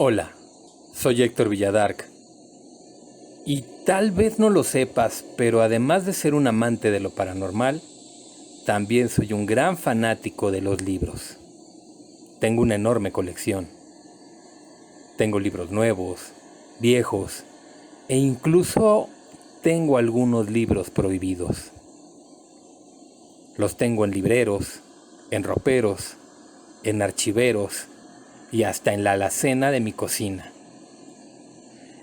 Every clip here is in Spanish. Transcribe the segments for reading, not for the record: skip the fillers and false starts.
Hola, soy Héctor Villadarc. Y tal vez no lo sepas, pero además de ser un amante de lo paranormal, también soy un gran fanático de los libros. Tengo una enorme colección. Tengo libros nuevos, viejos, e incluso tengo algunos libros prohibidos. Los tengo en libreros, en roperos, en archiveros y hasta en la alacena de mi cocina.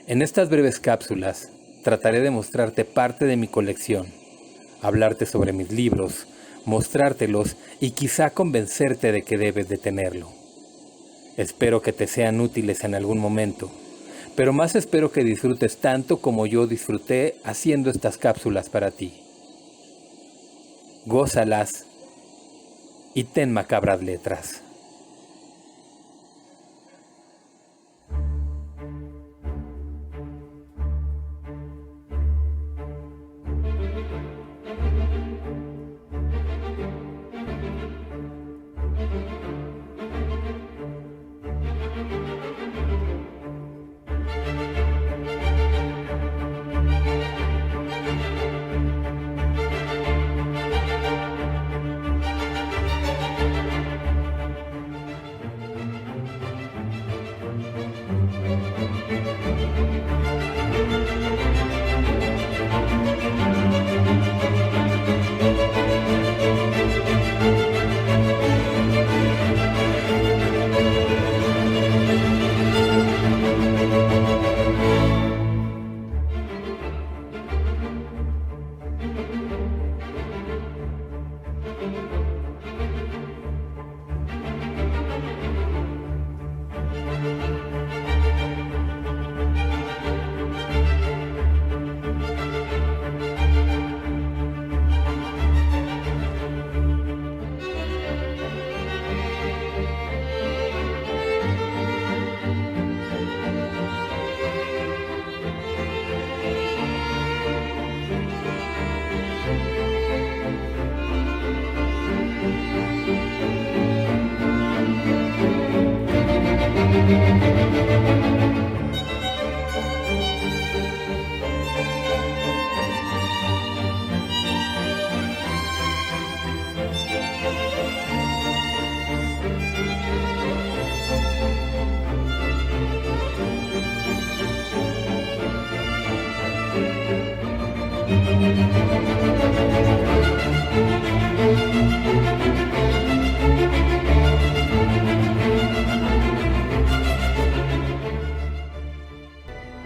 En estas breves cápsulas trataré de mostrarte parte de mi colección, hablarte sobre mis libros, mostrártelos y quizá convencerte de que debes de tenerlo. Espero que te sean útiles en algún momento, pero más espero que disfrutes tanto como yo disfruté haciendo estas cápsulas para ti. Gózalas y ten macabras letras.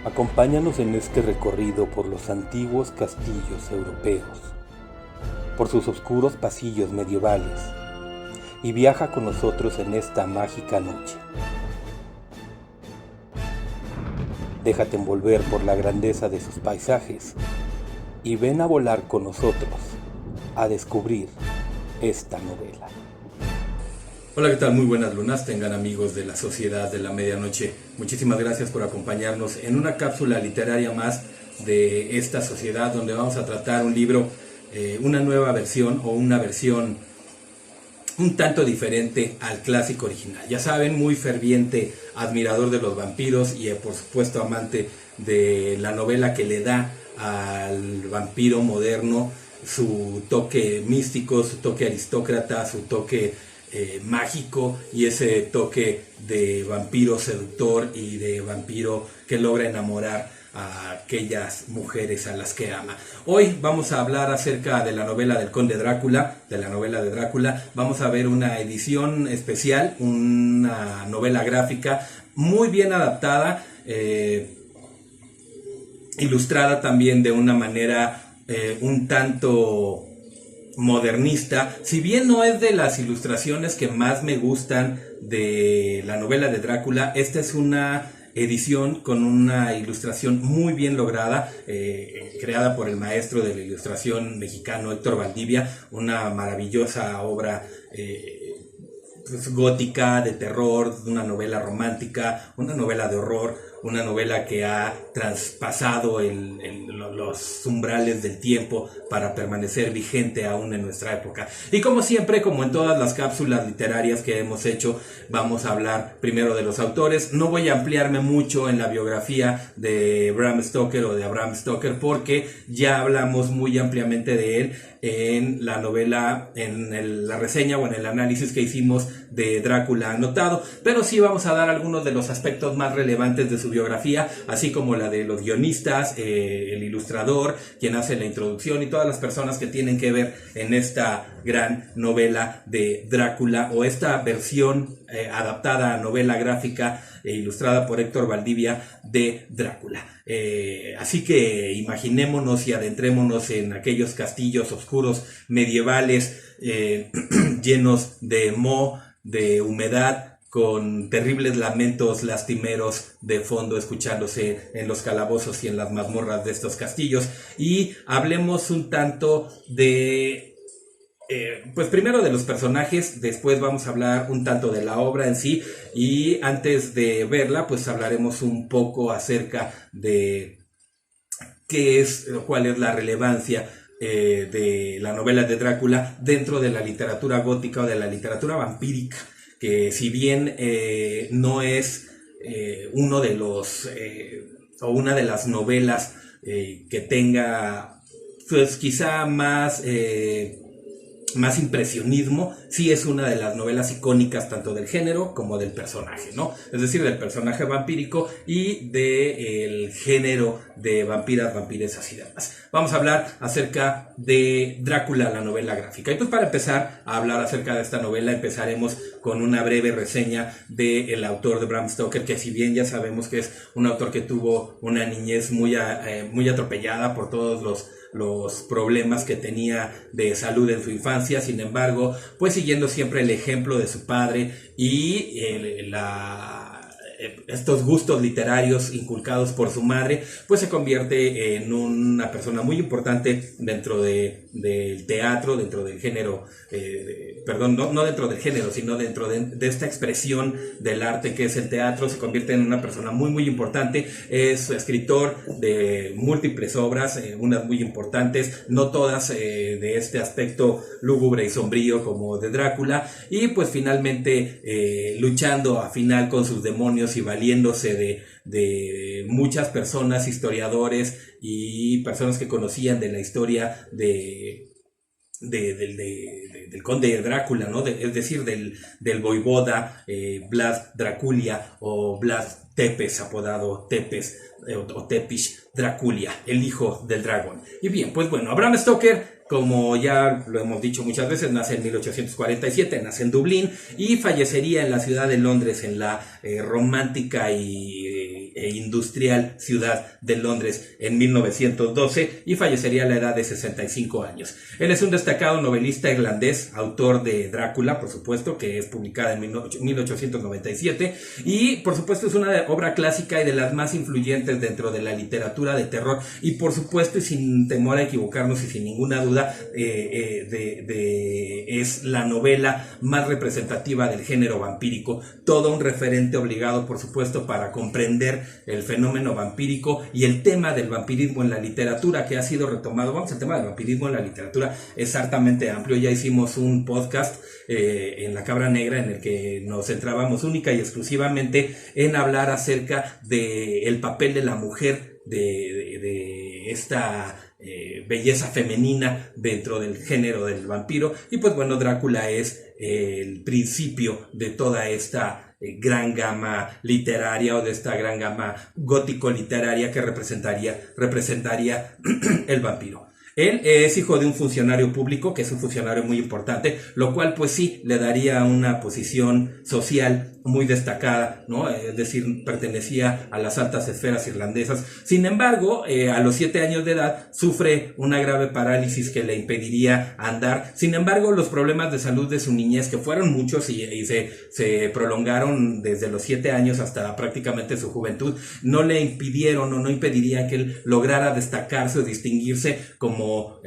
Acompáñanos en este recorrido por los antiguos castillos europeos, por sus oscuros pasillos medievales, y viaja con nosotros en esta mágica noche. Déjate envolver por la grandeza de sus paisajes y ven a volar con nosotros a descubrir esta novela. Hola, ¿qué tal? Muy buenas lunas, tengan amigos de la Sociedad de la Medianoche. Muchísimas gracias por acompañarnos en una cápsula literaria más de esta sociedad, donde vamos a tratar un libro, una nueva versión o una versión un tanto diferente al clásico original. Ya saben, muy ferviente admirador de los vampiros y por supuesto amante de la novela que le da al vampiro moderno su toque místico, su toque aristócrata, su toque mágico y ese toque de vampiro seductor y de vampiro que logra enamorar a aquellas mujeres a las que ama. Hoy vamos a hablar acerca de la novela del Conde Drácula, de la novela de Drácula. Vamos a ver una edición especial, una novela gráfica muy bien adaptada, ilustrada también de una manera un tanto modernista. Si bien no es de las ilustraciones que más me gustan de la novela de Drácula, esta es una edición con una ilustración muy bien lograda, creada por el maestro de la ilustración mexicano Héctor Valdivia, una maravillosa obra gótica, de terror, una novela romántica, una novela de horror, una novela que ha traspasado los umbrales del tiempo para permanecer vigente aún en nuestra época. Y como siempre, como en todas las cápsulas literarias que hemos hecho, vamos a hablar primero de los autores. No voy a ampliarme mucho en la biografía de Bram Stoker o de Abraham Stoker, porque ya hablamos muy ampliamente de él en la novela, en la reseña o en el análisis que hicimos de Drácula Anotado, pero sí vamos a dar algunos de los aspectos más relevantes de su biografía, así como la de los guionistas, el ilustrador, quien hace la introducción y todas las personas que tienen que ver en esta gran novela de Drácula, o esta versión adaptada a novela gráfica e ilustrada por Héctor Valdivia de Drácula. Así que imaginémonos y adentrémonos en aquellos castillos oscuros medievales llenos de moho, de humedad, con terribles lamentos lastimeros de fondo escuchándose en los calabozos y en las mazmorras de estos castillos. Y hablemos un tanto de pues primero de los personajes, después vamos a hablar un tanto de la obra en sí, y antes de verla pues hablaremos un poco acerca de cuál es la relevancia de la novela de Drácula dentro de la literatura gótica o de la literatura vampírica, que si bien no es uno de los o una de las novelas que tenga pues quizá más impresionismo, sí es una de las novelas icónicas tanto del género como del personaje, ¿no? Es decir, del personaje vampírico y del género de vampiras, vampiresas y demás. Vamos a hablar acerca de Drácula, la novela gráfica. Y pues para empezar a hablar acerca de esta novela, empezaremos con una breve reseña del autor de Bram Stoker, que si bien ya sabemos que es un autor que tuvo una niñez muy atropellada por todos los problemas que tenía de salud en su infancia, sin embargo, pues siguiendo siempre el ejemplo de su padre y estos gustos literarios inculcados por su madre, pues se convierte en una persona muy importante dentro del teatro, dentro del género, no dentro del género, sino dentro de esta expresión del arte que es el teatro. Se convierte en una persona muy muy importante. Es escritor de múltiples obras, unas muy importantes, no todas de este aspecto lúgubre y sombrío como de Drácula, y pues finalmente luchando a final con sus demonios y valiéndose de muchas personas, historiadores y personas que conocían de la historia del conde Drácula, ¿no? Es decir, del voivoda Vlad Draculia o Vlad Tepes, apodado Tepes o Tepish Draculia, el hijo del dragón. Y bien, pues bueno, Bram Stoker, como ya lo hemos dicho muchas veces, nace en 1847, nace en Dublín y fallecería en la ciudad de Londres, en la romántica e industrial ciudad de Londres en 1912, y fallecería a la edad de 65 años. Él es un destacado novelista irlandés, autor de Drácula, por supuesto, que es publicada en 1897, y por supuesto es una obra clásica y de las más influyentes dentro de la literatura de terror, y por supuesto, y sin temor a equivocarnos y sin ninguna duda, es la novela más representativa del género vampírico, todo un referente obligado, por supuesto, para comprender el fenómeno vampírico y el tema del vampirismo en la literatura, que ha sido retomado. El tema del vampirismo en la literatura es hartamente amplio. Ya hicimos un podcast en La Cabra Negra en el que nos centrábamos única y exclusivamente en hablar acerca del papel de la mujer, de esta belleza femenina dentro del género del vampiro. Y pues bueno, Drácula es el principio de toda esta gran gama literaria, o de esta gran gama gótico literaria que representaría el vampiro. Él es hijo de un funcionario público, que es un funcionario muy importante, lo cual pues sí le daría una posición social muy destacada, ¿no? Es decir, pertenecía a las altas esferas irlandesas. Sin embargo, a los 7 años de edad sufre una grave parálisis que le impediría andar. Sin embargo, los problemas de salud de su niñez, que fueron muchos y se prolongaron desde los 7 años hasta prácticamente su juventud, no le impidieron o no impedirían que él lograra destacarse o distinguirse como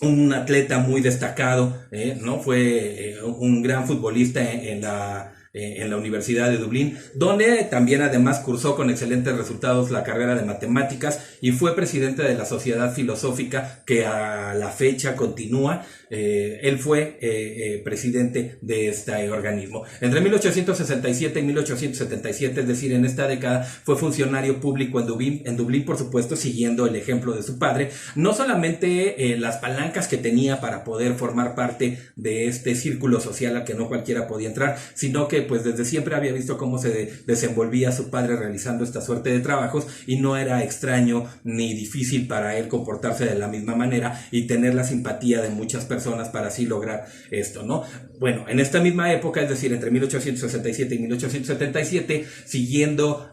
un atleta muy destacado, ¿no? Fue un gran futbolista en la en la Universidad de Dublín, donde también además cursó con excelentes resultados la carrera de matemáticas y fue presidente de la Sociedad Filosófica que a la fecha continúa. Él fue presidente de este organismo. Entre 1867 y 1877, es decir, en esta década, fue funcionario público en Dublín, por supuesto, siguiendo el ejemplo de su padre. No solamente las palancas que tenía para poder formar parte de este círculo social al que no cualquiera podía entrar, sino que pues desde siempre había visto cómo se desenvolvía su padre realizando esta suerte de trabajos y no era extraño ni difícil para él comportarse de la misma manera y tener la simpatía de muchas personas para así lograr esto, ¿no? Bueno, en esta misma época, es decir, entre 1867 y 1877, siguiendo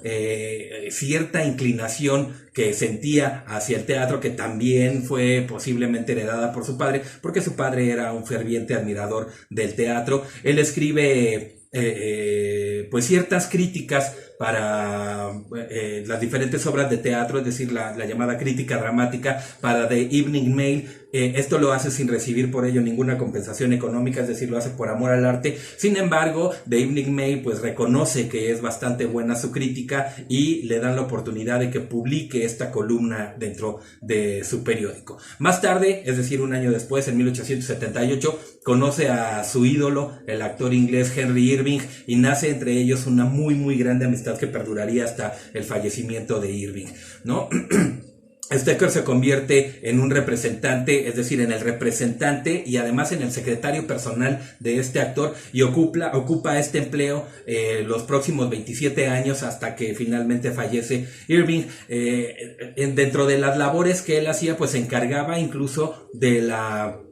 cierta inclinación que sentía hacia el teatro, que también fue posiblemente heredada por su padre, porque su padre era un ferviente admirador del teatro. Él escribe pues ciertas críticas para las diferentes obras de teatro, es decir, la llamada crítica dramática para The Evening Mail. Esto lo hace sin recibir por ello ninguna compensación económica, es decir, lo hace por amor al arte. Sin embargo, The Evening Mail pues reconoce que es bastante buena su crítica y le dan la oportunidad de que publique esta columna dentro de su periódico. Más tarde, es decir, un año después, en 1878, conoce a su ídolo, el actor inglés Henry Irving, y nace entre ellos una muy grande amistad que perduraría hasta el fallecimiento de Irving, ¿no? Stecker se convierte en un representante, es decir, en el representante y además en el secretario personal de este actor, y ocupa este empleo los próximos 27 años hasta que finalmente fallece Irving. Dentro de las labores que él hacía, pues se encargaba incluso de la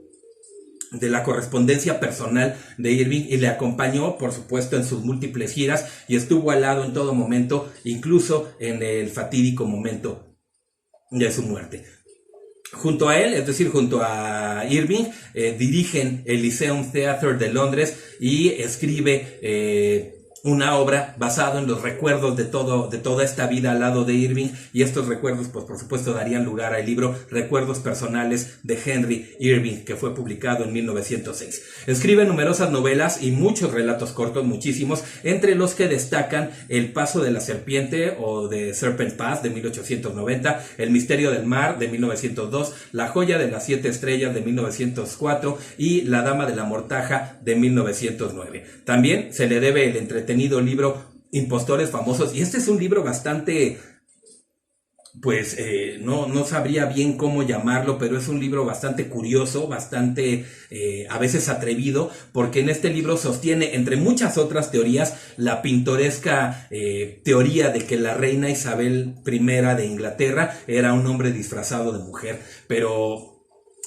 correspondencia personal de Irving y le acompañó, por supuesto, en sus múltiples giras y estuvo al lado en todo momento, incluso en el fatídico momento de su muerte. Junto a él, es decir, junto a Irving, dirigen el Lyceum Theatre de Londres y escribe una obra basada en los recuerdos de toda esta vida al lado de Irving, y estos recuerdos pues por supuesto darían lugar al libro Recuerdos personales de Henry Irving, que fue publicado en 1906. Escribe numerosas novelas y muchos relatos cortos, muchísimos, entre los que destacan El paso de la serpiente o The Serpent Path de 1890, El misterio del mar de 1902, La joya de las 7 estrellas de 1904 y La dama de la mortaja de 1909. También se le debe el entretenido libro Impostores famosos, y este es un libro bastante, pues no sabría bien cómo llamarlo, pero es un libro bastante curioso, bastante a veces atrevido, porque en este libro sostiene, entre muchas otras teorías, la pintoresca teoría de que la reina Isabel I de Inglaterra era un hombre disfrazado de mujer, pero...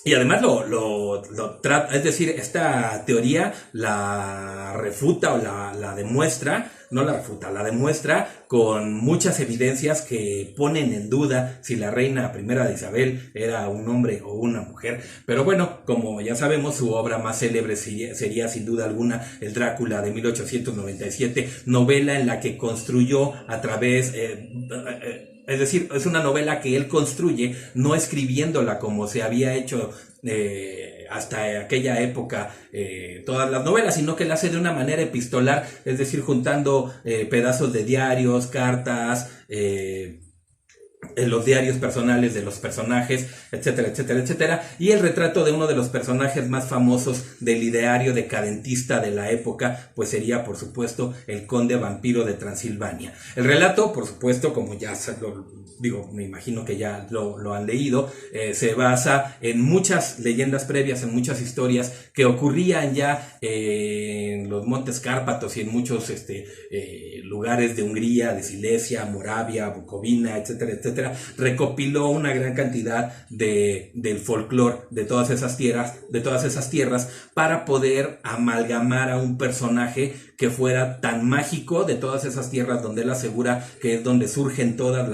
Y además lo trata, es decir, esta teoría la refuta o la demuestra, no la refuta, la demuestra con muchas evidencias que ponen en duda si la reina primera de Isabel era un hombre o una mujer. Pero bueno, como ya sabemos, su obra más célebre sería sin duda alguna El Drácula de 1897, novela en la que construyó a través... es decir, es una novela que él construye, no escribiéndola como se había hecho hasta aquella época todas las novelas, sino que la hace de una manera epistolar, es decir, juntando pedazos de diarios, cartas, en los diarios personales de los personajes, etcétera, etcétera, etcétera, y el retrato de uno de los personajes más famosos del ideario decadentista de la época, pues sería, por supuesto, el conde vampiro de Transilvania. El relato, por supuesto, como ya me imagino que ya lo han leído, se basa en muchas leyendas previas, en muchas historias que ocurrían ya en los Montes Cárpatos y en muchos lugares de Hungría, de Silesia, Moravia, Bucovina, etcétera, etcétera. Recopiló una gran cantidad del folclore de todas esas tierras para poder amalgamar a un personaje que fuera tan mágico de todas esas tierras donde él asegura que es donde surgen todas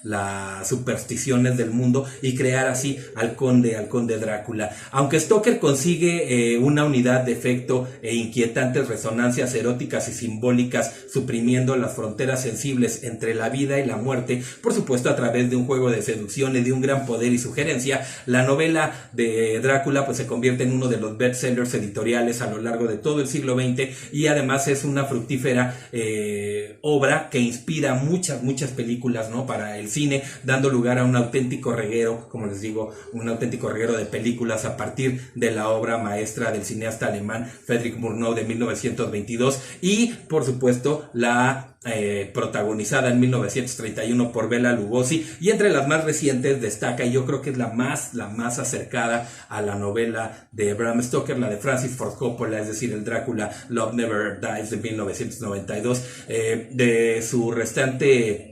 las supersticiones del mundo y crear así al conde Drácula. Aunque Stoker consigue una unidad de efecto e inquietantes resonancias eróticas y simbólicas, suprimiendo las fronteras sensibles entre la vida y la muerte, por supuesto a través de un juego de seducción y de un gran poder y sugerencia, la novela de Drácula pues se convierte en uno de los bestsellers editoriales a lo largo de todo el siglo XX y además es una fructífera obra que inspira muchas películas, ¿no?, para el cine, dando lugar a un auténtico reguero, como les digo, un auténtico reguero de películas a partir de la obra maestra del cineasta alemán Friedrich Murnau de 1922 y por supuesto la protagonizada en 1931 por Bela Lugosi, y entre las más recientes destaca, y yo creo que es la más acercada a la novela de Bram Stoker, la de Francis Ford Coppola, es decir, el Drácula Love Never Dies de 1992, de su restante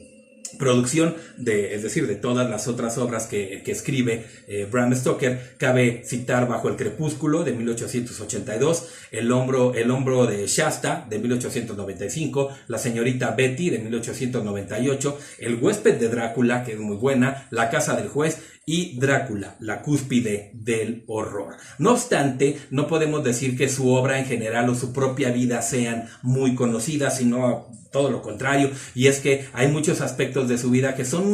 producción, es decir, de todas las otras obras que escribe Bram Stoker, cabe citar Bajo el crepúsculo de 1882, El hombro de Shasta de 1895, La señorita Betty de 1898, El huésped de Drácula, que es muy buena, La casa del juez y Drácula, la cúspide del horror. No obstante, no podemos decir que su obra en general o su propia vida sean muy conocidas, sino todo lo contrario, y es que hay muchos aspectos de su vida que son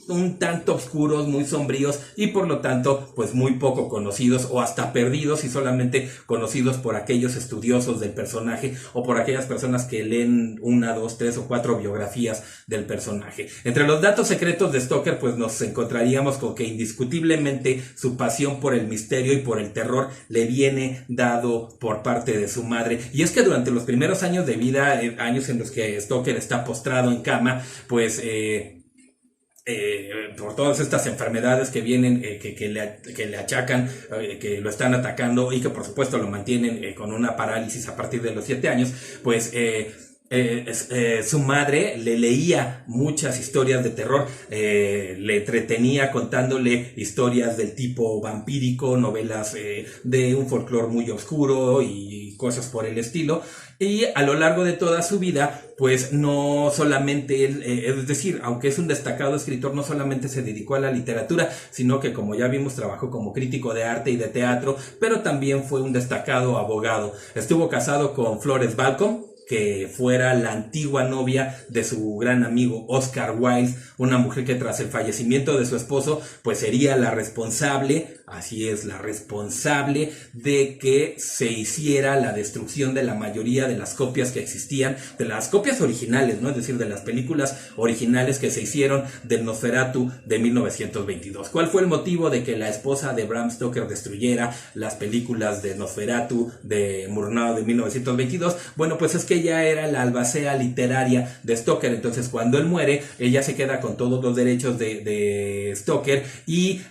un tanto oscuros, muy sombríos y por lo tanto pues muy poco conocidos o hasta perdidos y solamente conocidos por aquellos estudiosos del personaje o por aquellas personas que leen 1, 2, 3 o 4 biografías del personaje. Entre los datos secretos de Stoker pues nos encontraríamos con que indiscutiblemente su pasión por el misterio y por el terror le viene dado por parte de su madre, y es que durante los primeros años de vida, años en los que Stoker está postrado en cama, pues por todas estas enfermedades que vienen, que le achacan, que lo están atacando y que por supuesto lo mantienen con una parálisis a partir de los 7 años, pues su madre le leía muchas historias de terror, le entretenía contándole historias del tipo vampírico, novelas de un folclore muy oscuro y cosas por el estilo. Y a lo largo de toda su vida, pues no solamente él, es decir, aunque es un destacado escritor, no solamente se dedicó a la literatura, sino que, como ya vimos, trabajó como crítico de arte y de teatro, pero también fue un destacado abogado. Estuvo casado con Florence Balcom, que fuera la antigua novia de su gran amigo Oscar Wilde, una mujer que tras el fallecimiento de su esposo, pues sería la responsable, así es, la responsable de que se hiciera la destrucción de la mayoría de las copias que existían, de las copias originales, ¿no? Es decir, de las películas originales que se hicieron del Nosferatu de 1922. ¿Cuál fue el motivo de que la esposa de Bram Stoker destruyera las películas de Nosferatu de Murnau de 1922? Bueno, pues es que ella era la albacea literaria de Stoker, entonces cuando él muere, ella se queda con todos los derechos de Stoker y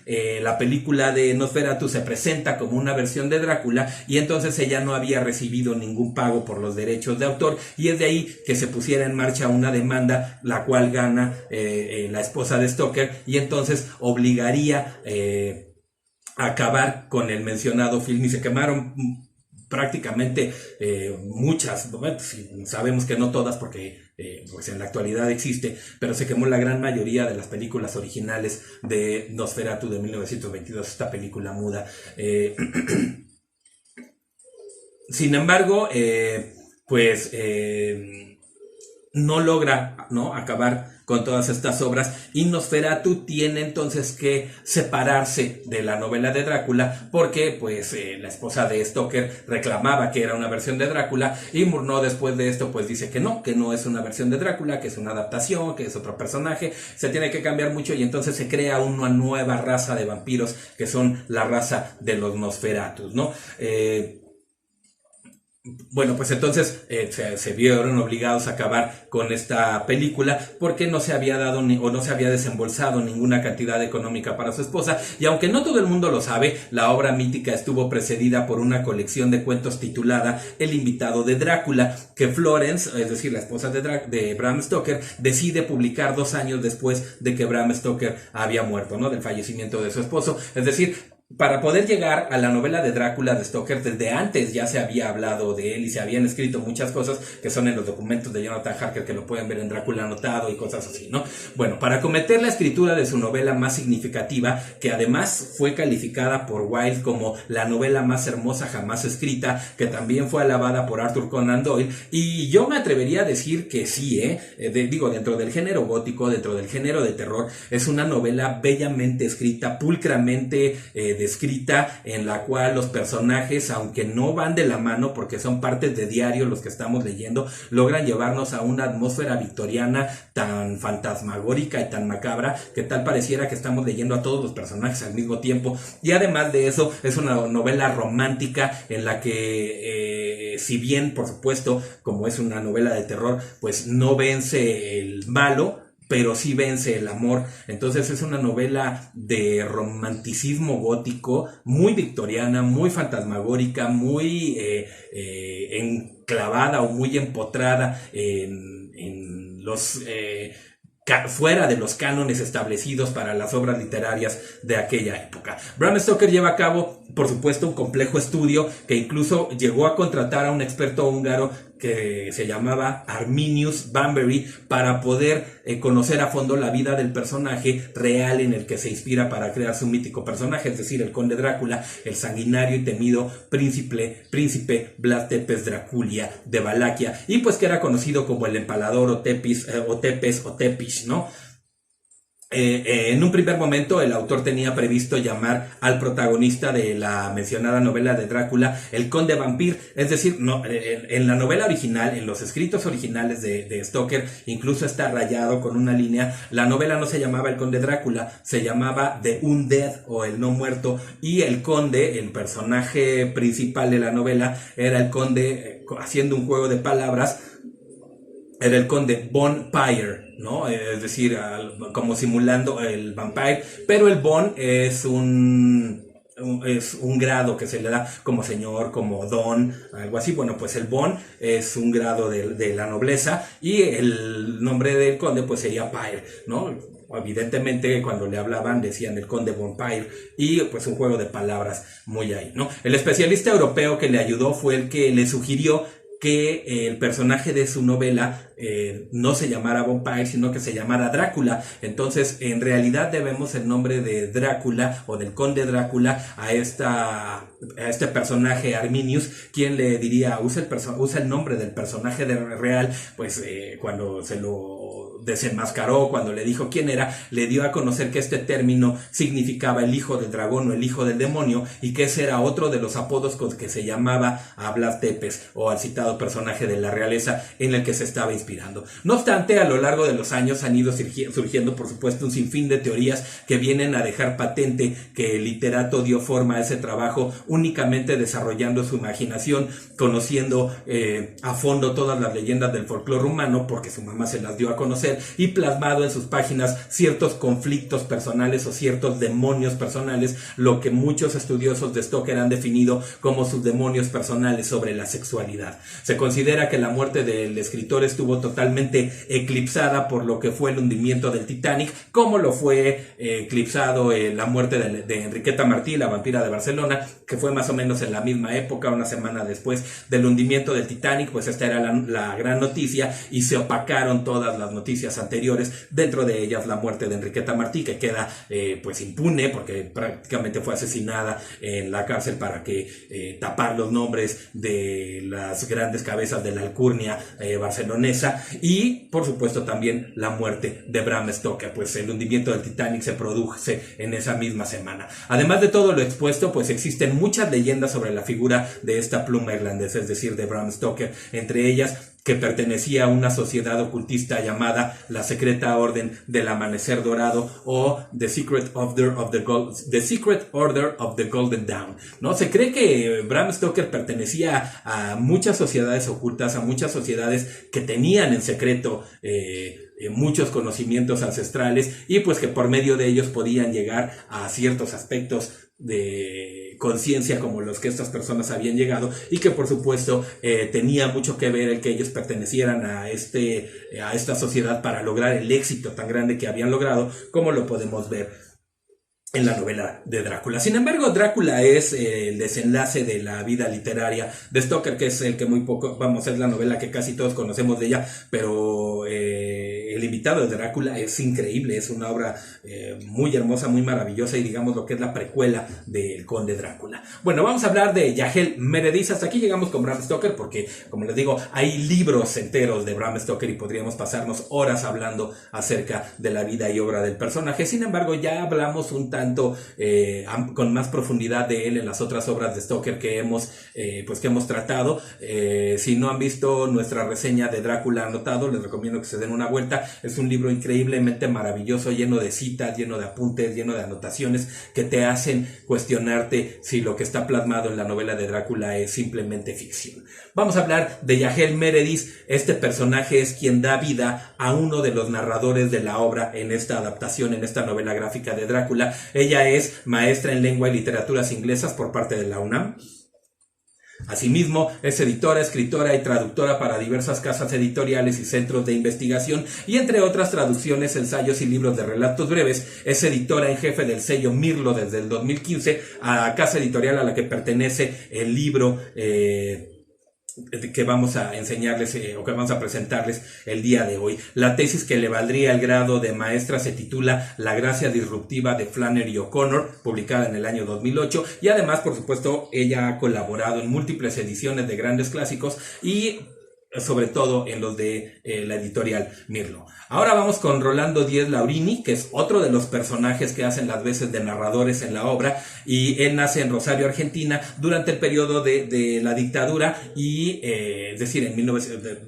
la película de Nosferatu se presenta como una versión de Drácula y entonces ella no había recibido ningún pago por los derechos de autor y es de ahí que se pusiera en marcha una demanda, la cual gana la esposa de Stoker y entonces obligaría a acabar con el mencionado film y se quemaron prácticamente muchas, bueno, sabemos que no todas porque pues en la actualidad existe, pero se quemó la gran mayoría de las películas originales de Nosferatu de 1922, esta película muda. Sin embargo, no logra, ¿no?, acabar con todas estas obras y Nosferatu tiene entonces que separarse de la novela de Drácula porque pues la esposa de Stoker reclamaba que era una versión de Drácula y Murnau después de esto pues dice que no es una versión de Drácula, que es una adaptación, que es otro personaje, se tiene que cambiar mucho y entonces se crea una nueva raza de vampiros que son la raza de los Nosferatus, ¿no? Bueno, pues entonces se vieron obligados a acabar con esta película porque no se había dado no se había desembolsado ninguna cantidad económica para su esposa y aunque no todo el mundo lo sabe, la obra mítica estuvo precedida por una colección de cuentos titulada El invitado de Drácula que Florence, es decir, la esposa de Bram Stoker, decide publicar 2 años después de que Bram Stoker había muerto, ¿no?, del fallecimiento de su esposo, es decir, para poder llegar a la novela de Drácula de Stoker, desde antes ya se había hablado de él y se habían escrito muchas cosas que son en los documentos de Jonathan Harker, que lo pueden ver en Drácula Anotado y cosas así, ¿no? Bueno, para cometer la escritura de su novela más significativa, que además fue calificada por Wilde como la novela más hermosa jamás escrita, que también fue alabada por Arthur Conan Doyle, y yo me atrevería a decir que sí, digo, dentro del género gótico, dentro del género de terror, es una novela bellamente escrita, pulcramente descrita, en la cual los personajes, aunque no van de la mano porque son partes de diario los que estamos leyendo, logran llevarnos a una atmósfera victoriana tan fantasmagórica y tan macabra que tal pareciera que estamos leyendo a todos los personajes al mismo tiempo. Y además de eso, es una novela romántica en la que si bien por supuesto, como es una novela de terror, pues no vence el malo, pero sí vence el amor. Entonces es una novela de romanticismo gótico, muy victoriana, muy fantasmagórica, muy enclavada o muy empotrada en los fuera de los cánones establecidos para las obras literarias de aquella época. Bram Stoker lleva a cabo, por supuesto, un complejo estudio que incluso llegó a contratar a un experto húngaro que se llamaba Arminius Bambury para poder conocer a fondo la vida del personaje real en el que se inspira para crear su mítico personaje, es decir, el conde Drácula, el sanguinario y temido príncipe Vlad Tepes Draculia de Valaquia, y pues que era conocido como el empalador o Tepes, ¿no? En un primer momento el autor tenía previsto llamar al protagonista de la mencionada novela de Drácula el conde vampir, es decir, no, en la novela original, en los escritos originales de Stoker, incluso está rayado con una línea, la novela no se llamaba el conde Drácula, se llamaba The Undead o el no muerto, y el conde, el personaje principal de la novela, era el conde, haciendo un juego de palabras, era el conde Von Pyre, ¿no? Es decir, como simulando el vampire, pero el Von es un grado que se le da como señor, como don, algo así. Bueno, pues el Von es un grado de la nobleza y el nombre del conde pues sería Pyre, ¿no? Evidentemente cuando le hablaban decían el conde Von Pyre, y pues un juego de palabras muy ahí, ¿no? El especialista europeo que le ayudó fue el que le sugirió que el personaje de su novela no se llamara Vampire, sino que se llamara Drácula. Entonces, en realidad debemos el nombre de Drácula o del conde Drácula a este personaje Arminius, quien le diría, usa el nombre del personaje real, pues cuando se lo desenmascaró, cuando le dijo quién era, le dio a conocer que este término significaba el hijo del dragón o el hijo del demonio, y que ese era otro de los apodos con que se llamaba a Vlad Tepes o al citado personaje de la realeza en el que se estaba inspirando. No obstante, a lo largo de los años han ido surgiendo, por supuesto, un sinfín de teorías que vienen a dejar patente que el literato dio forma a ese trabajo únicamente desarrollando su imaginación, conociendo a fondo todas las leyendas del folclore humano, porque su mamá se las dio a conocer, y plasmado en sus páginas ciertos conflictos personales o ciertos demonios personales, lo que muchos estudiosos de Stoker han definido como sus demonios personales sobre la sexualidad. Se considera que la muerte del escritor estuvo totalmente eclipsada por lo que fue el hundimiento del Titanic, como lo fue eclipsado la muerte de Enriqueta Martí, la vampira de Barcelona, que fue más o menos en la misma época, una semana después del hundimiento del Titanic. Pues esta era la gran noticia, y se opacaron todas las noticias anteriores, dentro de ellas la muerte de Enriqueta Martí, que queda pues impune porque prácticamente fue asesinada en la cárcel para que tapar los nombres de las grandes cabezas de la alcurnia barcelonesa, y por supuesto también la muerte de Bram Stoker, pues el hundimiento del Titanic se produce en esa misma semana. Además de todo lo expuesto, pues existen muchas leyendas sobre la figura de esta pluma irlandesa, es decir, de Bram Stoker, entre ellas que pertenecía a una sociedad ocultista llamada la Secreta Orden del Amanecer Dorado, o The Secret Order of the Golden Dawn, ¿no? Se cree que Bram Stoker pertenecía a muchas sociedades ocultas, a muchas sociedades que tenían en secreto muchos conocimientos ancestrales, y pues que por medio de ellos podían llegar a ciertos aspectos de conciencia como los que estas personas habían llegado, y que por supuesto tenía mucho que ver el que ellos pertenecieran a esta sociedad para lograr el éxito tan grande que habían logrado, como lo podemos ver en la novela de Drácula. Sin embargo, Drácula es el desenlace de la vida literaria de Stoker, que es el que muy poco, vamos, es la novela que casi todos conocemos de ella, pero El invitado de Drácula es increíble, es una obra muy hermosa, muy maravillosa y digamos lo que es la precuela del Conde Drácula. Bueno, vamos a hablar de Yahel Meredith. Hasta aquí llegamos con Bram Stoker porque, como les digo, hay libros enteros de Bram Stoker y podríamos pasarnos horas hablando acerca de la vida y obra del personaje. Sin embargo, ya hablamos un tanto con más profundidad de él en las otras obras de Stoker que hemos tratado. Si no han visto nuestra reseña de Drácula anotado, les recomiendo que se den una vuelta. Es un libro increíblemente maravilloso, lleno de citas, lleno de apuntes, lleno de anotaciones que te hacen cuestionarte si lo que está plasmado en la novela de Drácula es simplemente ficción. Vamos a hablar de Yahel Meredith. Este personaje es quien da vida a uno de los narradores de la obra en esta adaptación, en esta novela gráfica de Drácula. Ella es maestra en lengua y literaturas inglesas por parte de la UNAM. Asimismo, es editora, escritora y traductora para diversas casas editoriales y centros de investigación y entre otras traducciones, ensayos y libros de relatos breves. Es editora en jefe del sello Mirlo desde el 2015, a casa editorial a la que pertenece el libro que vamos a enseñarles o que vamos a presentarles el día de hoy. La tesis que le valdría el grado de maestra se titula La gracia disruptiva de Flannery O'Connor, publicada en el año 2008, y además, por supuesto, ella ha colaborado en múltiples ediciones de grandes clásicos y sobre todo en los de la editorial Mirlo. Ahora vamos con Rolando Díez Laurini, que es otro de los personajes que hacen las veces de narradores en la obra, y él nace en Rosario, Argentina, durante el periodo de la dictadura y, es decir,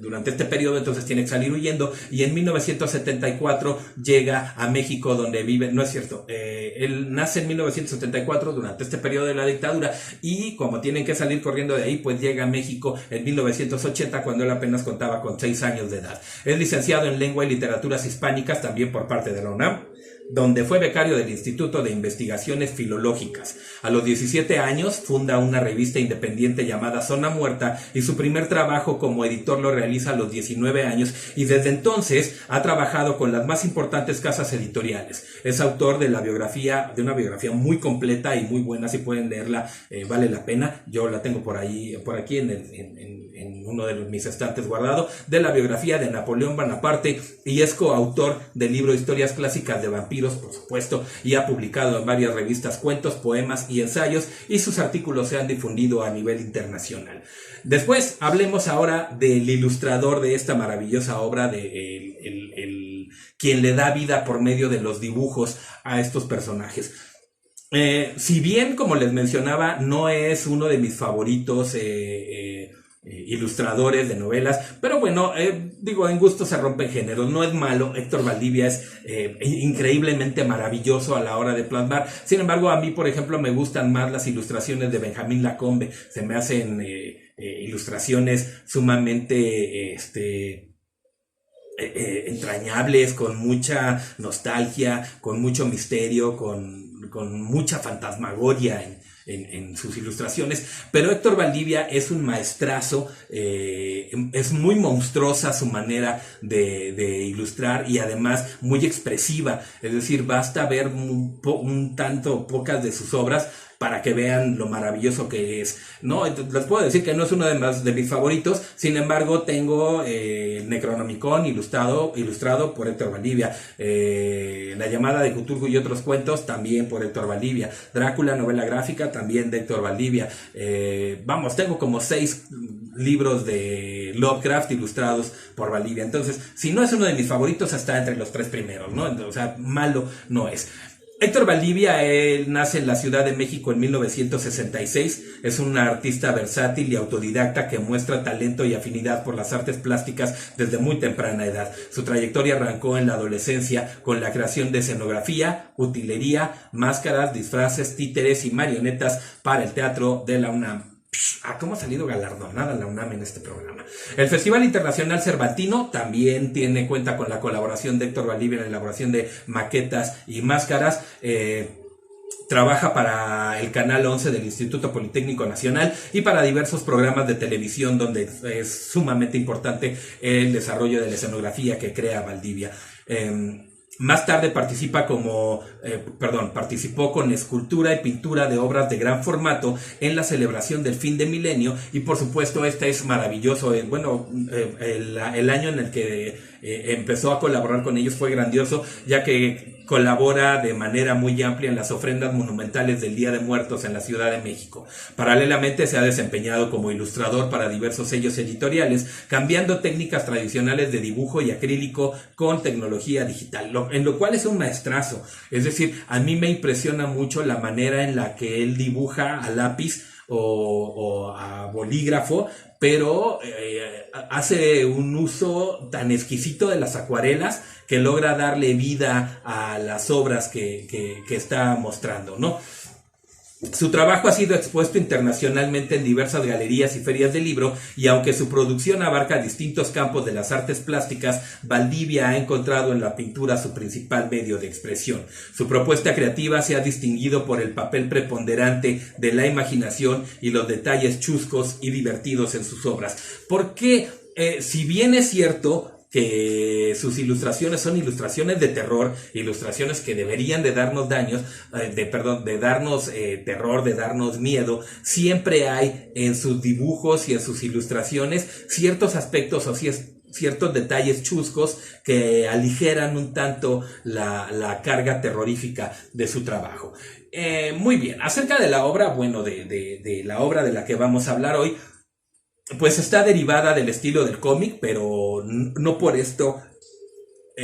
durante este periodo entonces tiene que salir huyendo y en 1974 llega a México donde vive, no es cierto, él nace en 1974 durante este periodo de la dictadura y como tienen que salir corriendo de ahí, pues llega a México en 1980 cuando él apenas contaba con 6 años de edad. Es licenciado en Lengua y Literaturas Hispánicas, también por parte de la UNAM, donde fue becario del Instituto de Investigaciones Filológicas. A los 17 años funda una revista independiente llamada Zona Muerta y su primer trabajo como editor lo realiza a los 19 años y desde entonces ha trabajado con las más importantes casas editoriales. Es autor de una biografía muy completa y muy buena, si pueden leerla, vale la pena. Yo la tengo por aquí en uno de mis estantes guardado, de la biografía de Napoleón Bonaparte y es coautor del libro Historias Clásicas de Vampiros, por supuesto, y ha publicado en varias revistas cuentos, poemas y ensayos y sus artículos se han difundido a nivel internacional. Después hablemos ahora del ilustrador de esta maravillosa obra, quien le da vida por medio de los dibujos a estos personajes. Si bien, como les mencionaba, no es uno de mis favoritos ilustradores de novelas, pero bueno, en gusto se rompen géneros, no es malo. Héctor Valdivia es increíblemente maravilloso a la hora de plasmar. Sin embargo, a mí, por ejemplo, me gustan más las ilustraciones de Benjamín Lacombe. Se me hacen ilustraciones sumamente entrañables, con mucha nostalgia, con mucho misterio, con mucha fantasmagoria en sus ilustraciones, pero Héctor Valdivia es un maestrazo, es muy monstruosa su manera de ilustrar y además muy expresiva, es decir, basta ver pocas de sus obras para que vean lo maravilloso que es, ¿no? Les puedo decir que no es uno de mis favoritos, sin embargo tengo Necronomicon ilustrado por Héctor Valdivia, La llamada de Cthulhu y otros cuentos también por Héctor Valdivia, Drácula, novela gráfica también de Héctor Valdivia, tengo como 6 libros de Lovecraft ilustrados por Valdivia, entonces si no es uno de mis favoritos está entre los 3 primeros, ¿no? Entonces, o sea, malo no es. Héctor Valdivia, él nace en la Ciudad de México en 1966, es un artista versátil y autodidacta que muestra talento y afinidad por las artes plásticas desde muy temprana edad. Su trayectoria arrancó en la adolescencia con la creación de escenografía, utilería, máscaras, disfraces, títeres y marionetas para el teatro de la UNAM. ¿Cómo ha salido galardonada la UNAM en este programa? El Festival Internacional Cervantino también cuenta con la colaboración de Héctor Valdivia en la elaboración de maquetas y máscaras. Trabaja para el Canal 11 del Instituto Politécnico Nacional y para diversos programas de televisión donde es sumamente importante el desarrollo de la escenografía que crea Valdivia. Más tarde participó con escultura y pintura de obras de gran formato en la celebración del fin de milenio, y por supuesto este es maravilloso. El año en el que empezó a colaborar con ellos fue grandioso, ya que colabora de manera muy amplia en las ofrendas monumentales del Día de Muertos en la Ciudad de México. Paralelamente se ha desempeñado como ilustrador para diversos sellos editoriales, cambiando técnicas tradicionales de dibujo y acrílico con tecnología digital, en lo cual es un maestrazo. Es decir, a mí me impresiona mucho la manera en la que él dibuja a lápiz o a bolígrafo, pero hace un uso tan exquisito de las acuarelas que logra darle vida a las obras que está mostrando, ¿no? Su trabajo ha sido expuesto internacionalmente en diversas galerías y ferias de libro, y aunque su producción abarca distintos campos de las artes plásticas, Valdivia ha encontrado en la pintura su principal medio de expresión. Su propuesta creativa se ha distinguido por el papel preponderante de la imaginación y los detalles chuscos y divertidos en sus obras. Porque, si bien es cierto que sus ilustraciones son ilustraciones de terror, ilustraciones que deberían de darnos de darnos terror, de darnos miedo, siempre hay en sus dibujos y en sus ilustraciones ciertos aspectos o ciertos detalles chuscos que aligeran un tanto la carga terrorífica de su trabajo. Muy bien, acerca de la obra, de la obra de la que vamos a hablar hoy, pues está derivada del estilo del cómic, pero no por esto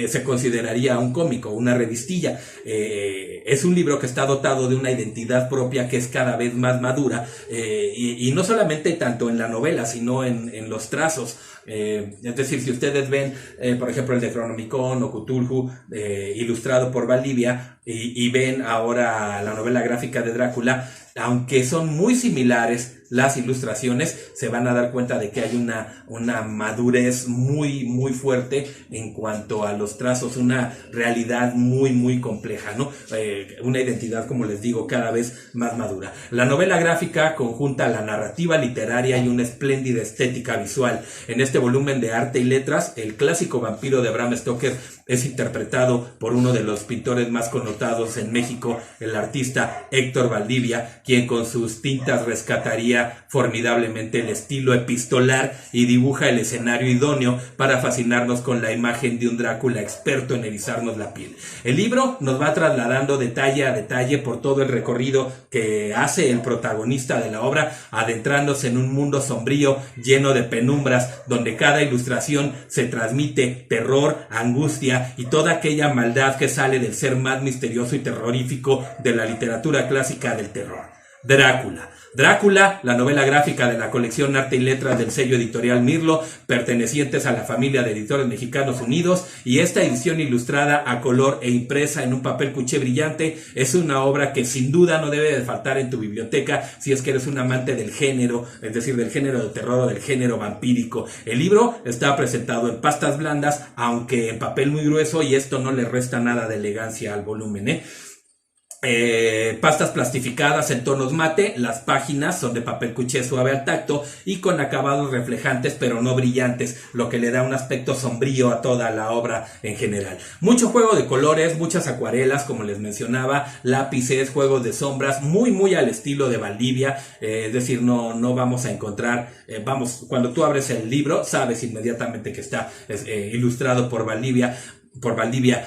se consideraría un cómic o una revistilla. Es un libro que está dotado de una identidad propia que es cada vez más madura, y no solamente tanto en la novela, sino en los trazos. Es decir, si ustedes ven, por ejemplo, el de Necronomicon o Cthulhu, ilustrado por Valdivia, y ven ahora la novela gráfica de Drácula, aunque son muy similares las ilustraciones, se van a dar cuenta de que hay una madurez muy, muy fuerte en cuanto a los trazos, una realidad muy, muy compleja, ¿no? Una identidad, como les digo, cada vez más madura. La novela gráfica conjunta la narrativa literaria y una espléndida estética visual. En este volumen de arte y letras, el clásico vampiro de Bram Stoker es interpretado por uno de los pintores más connotados en México, el artista Héctor Valdivia, quien con sus tintas rescataría formidablemente el estilo epistolar y dibuja el escenario idóneo para fascinarnos con la imagen de un Drácula experto en erizarnos la piel. El libro nos va trasladando detalle a detalle por todo el recorrido que hace el protagonista de la obra, adentrándose en un mundo sombrío lleno de penumbras, donde cada ilustración se transmite terror, angustia y toda aquella maldad que sale del ser más misterioso y terrorífico de la literatura clásica del terror. Drácula, la novela gráfica de la colección Arte y Letras del sello editorial Mirlo, pertenecientes a la familia de Editores Mexicanos Unidos, y esta edición ilustrada a color e impresa en un papel cuché brillante es una obra que sin duda no debe de faltar en tu biblioteca si es que eres un amante del género, es decir, del género de terror o del género vampírico. El libro está presentado en pastas blandas, aunque en papel muy grueso, y esto no le resta nada de elegancia al volumen, pastas plastificadas en tonos mate. Las páginas son de papel cuché suave al tacto y con acabados reflejantes pero no brillantes, lo que le da un aspecto sombrío a toda la obra en general. Mucho juego de colores, muchas acuarelas, como les mencionaba, lápices, juegos de sombras, muy muy al estilo de Valdivia. Es decir, no vamos a encontrar, cuando tú abres el libro sabes inmediatamente que está ilustrado por Valdivia.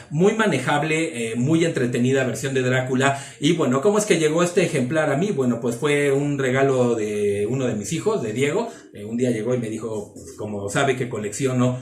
Muy manejable, muy entretenida versión de Drácula. Y bueno, ¿cómo es que llegó este ejemplar a mí? Bueno, pues fue un regalo de uno de mis hijos, de Diego. Un día llegó y me dijo, pues, como sabe que colecciono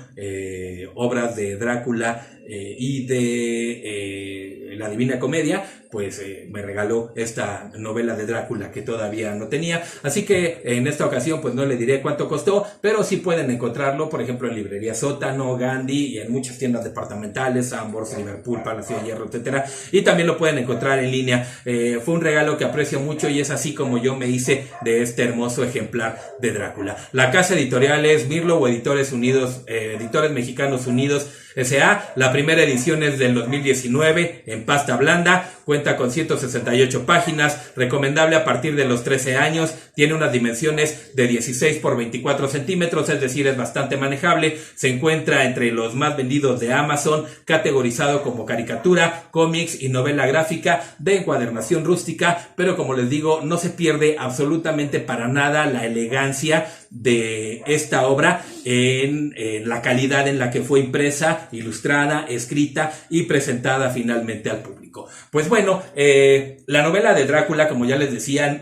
obras de Drácula y de la Divina Comedia, pues me regaló esta novela de Drácula que todavía no tenía. Así que en esta ocasión pues no le diré cuánto costó, pero sí pueden encontrarlo, por ejemplo, en librería Sótano, Gandhi, y en muchas tiendas departamentales, Sambors, Liverpool, Palacio de Hierro, etcétera. Y también lo pueden encontrar en línea. Fue un regalo que aprecio mucho y es así como yo me hice de este hermoso ejemplar de Drácula. La casa editorial es Mirlo o Editores Unidos, Editores Mexicanos Unidos. S.A. La primera edición es del 2019 en pasta blanda, cuenta con 168 páginas, recomendable a partir de los 13 años, tiene unas dimensiones de 16 por 24 centímetros, es decir, es bastante manejable, se encuentra entre los más vendidos de Amazon, categorizado como caricatura, cómics y novela gráfica de encuadernación rústica, pero como les digo, no se pierde absolutamente para nada la elegancia de esta obra en la calidad en la que fue impresa, ilustrada, escrita y presentada finalmente al público. Pues bueno, la novela de Drácula, como ya les decían,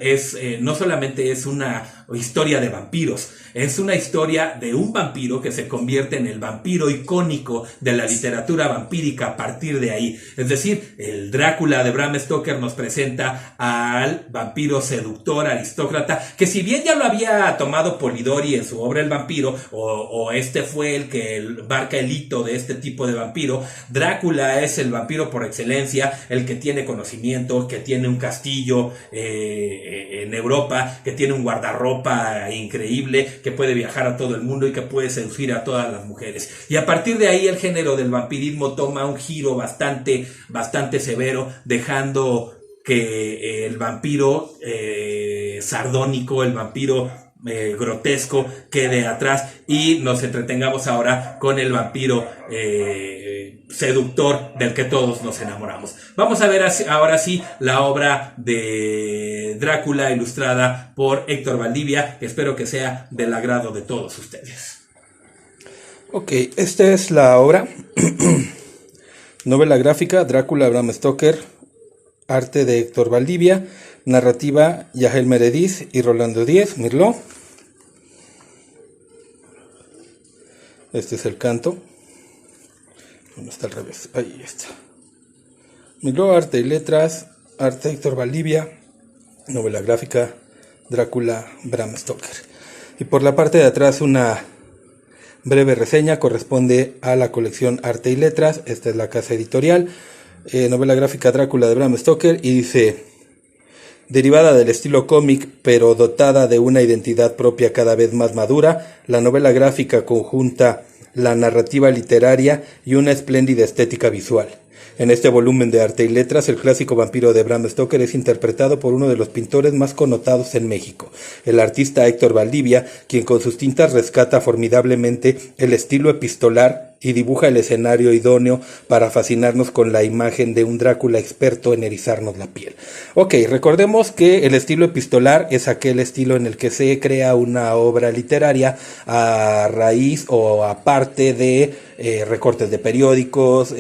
no solamente es una historia de vampiros, es una historia de un vampiro que se convierte en el vampiro icónico de la literatura vampírica a partir de ahí. Es decir, el Drácula de Bram Stoker nos presenta al vampiro seductor, aristócrata, que si bien ya lo había tomado Polidori en su obra El vampiro, o este fue el que marca el hito de este tipo de vampiro, Drácula es el vampiro por excelencia, el que tiene conocimiento, que tiene un castillo en Europa, que tiene un guardarropa increíble, que puede viajar a todo el mundo y que puede seducir a todas las mujeres. Y a partir de ahí el género del vampirismo toma un giro bastante severo, dejando que el vampiro sardónico, el vampiro grotesco quede atrás y nos entretengamos ahora con el vampiro seductor del que todos nos enamoramos. Vamos a ver ahora sí la obra de Drácula ilustrada por Héctor Valdivia, que espero que sea del agrado de todos ustedes. Ok, esta es la obra. Novela gráfica, Drácula, Bram Stoker, arte de Héctor Valdivia, narrativa Yael Meredith y Rolando Díez, Mirlo. Este es el canto. ¿Dónde está al revés? Ahí está. Mirlo, arte y letras, arte Héctor Valdivia, novela gráfica, Drácula, Bram Stoker. Y por la parte de atrás una breve reseña, corresponde a la colección Arte y Letras. Esta es la casa editorial. Novela gráfica Drácula de Bram Stoker, y dice: derivada del estilo cómic, pero dotada de una identidad propia cada vez más madura, la novela gráfica conjunta la narrativa literaria y una espléndida estética visual. En este volumen de Arte y Letras, el clásico vampiro de Bram Stoker es interpretado por uno de los pintores más connotados en México, el artista Héctor Valdivia, quien con sus tintas rescata formidablemente el estilo epistolar y dibuja el escenario idóneo para fascinarnos con la imagen de un Drácula experto en erizarnos la piel. Ok, recordemos que el estilo epistolar es aquel estilo en el que se crea una obra literaria a raíz o aparte de recortes de periódicos,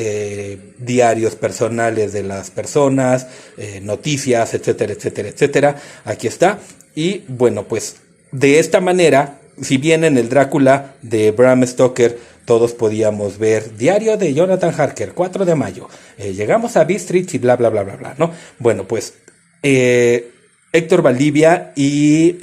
diarios personales de las personas, noticias, etcétera, etcétera, etcétera. Aquí está. Y bueno, pues de esta manera, si bien en el Drácula de Bram Stoker todos podíamos ver diario de Jonathan Harker, 4 de mayo, llegamos a Bistritz y bla, bla, bla, bla, bla, ¿no? Bueno, pues Héctor Valdivia y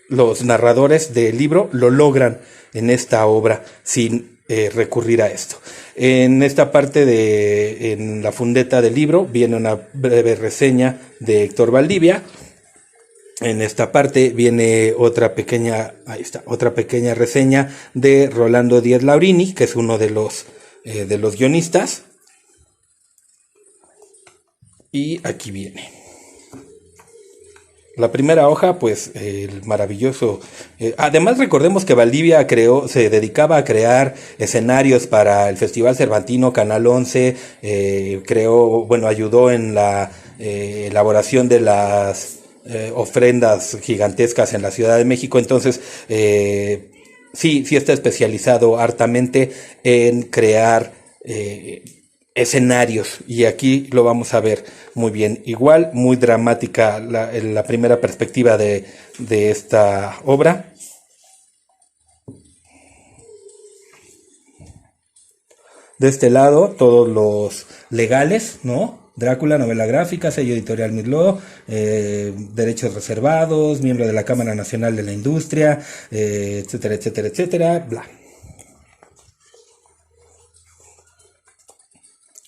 los narradores del libro lo logran en esta obra sin recurrir a esto. En esta parte en la fundeta del libro viene una breve reseña de Héctor Valdivia. En esta parte viene otra pequeña reseña de Rolando Díez Laurini, que es uno de los guionistas. Y aquí viene. La primera hoja, pues, el maravilloso. Además, recordemos que Valdivia se dedicaba a crear escenarios para el Festival Cervantino, Canal 11, ayudó en la elaboración de las ofrendas gigantescas en la Ciudad de México. Entonces sí está especializado hartamente en crear escenarios, y aquí lo vamos a ver muy bien. Igual muy dramática la primera perspectiva de esta obra. De este lado todos los legales, ¿no? Drácula, novela gráfica, sello editorial Mirlo, derechos reservados, miembro de la Cámara Nacional de la Industria, etcétera, etcétera, etcétera, bla.